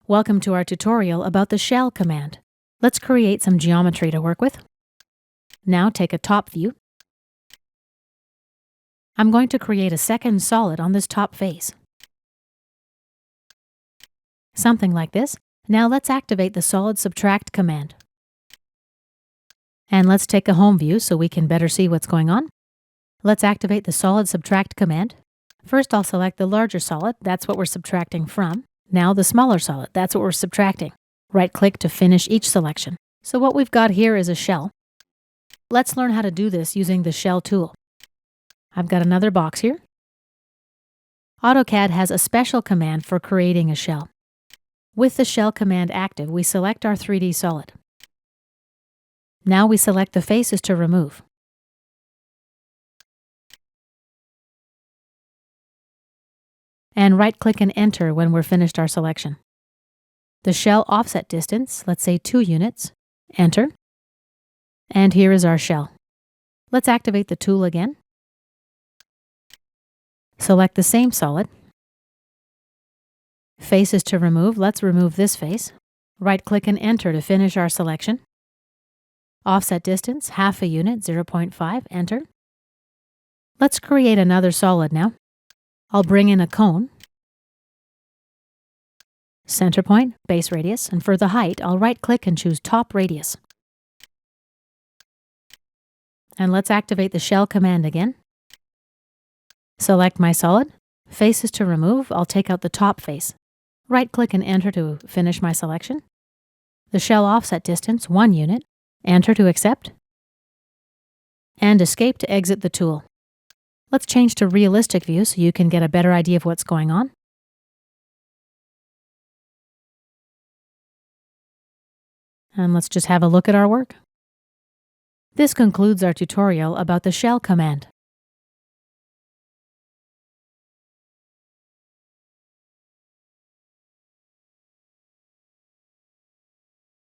Welcome to our tutorial about the shell command. Let's create some geometry to work with. Now take a top view. I'm going to create a second solid on this top face. Something like this. Now let's activate the solid subtract command. And let's take a home view so we can better see what's going on. Let's activate the solid subtract command. First I'll select the larger solid, that's what we're subtracting from. Now the smaller solid, that's what we're subtracting. Right-click to finish each selection. So what we've got here is a shell. Let's learn how to do this using the shell tool. I've got another box here. AutoCAD has a special command for creating a shell. With the shell command active, we select our 3D solid. Now we select the faces to remove. And right-click and enter when we're finished our selection. The shell offset distance, let's say 2 units, enter. And here is our shell. Let's activate the tool again. Select the same solid. Faces to remove, let's remove this face. Right-click and enter to finish our selection. Offset distance, half a unit, 0.5, enter. Let's create another solid now. I'll bring in a cone, center point, base radius, and for the height, I'll right-click and choose top radius. And let's activate the shell command again. Select my solid. Faces to remove, I'll take out the top face. Right-click and enter to finish my selection. The shell offset distance, 1 unit, enter to accept. And escape to exit the tool. Let's change to realistic view so you can get a better idea of what's going on. And let's just have a look at our work. This concludes our tutorial about the shell command.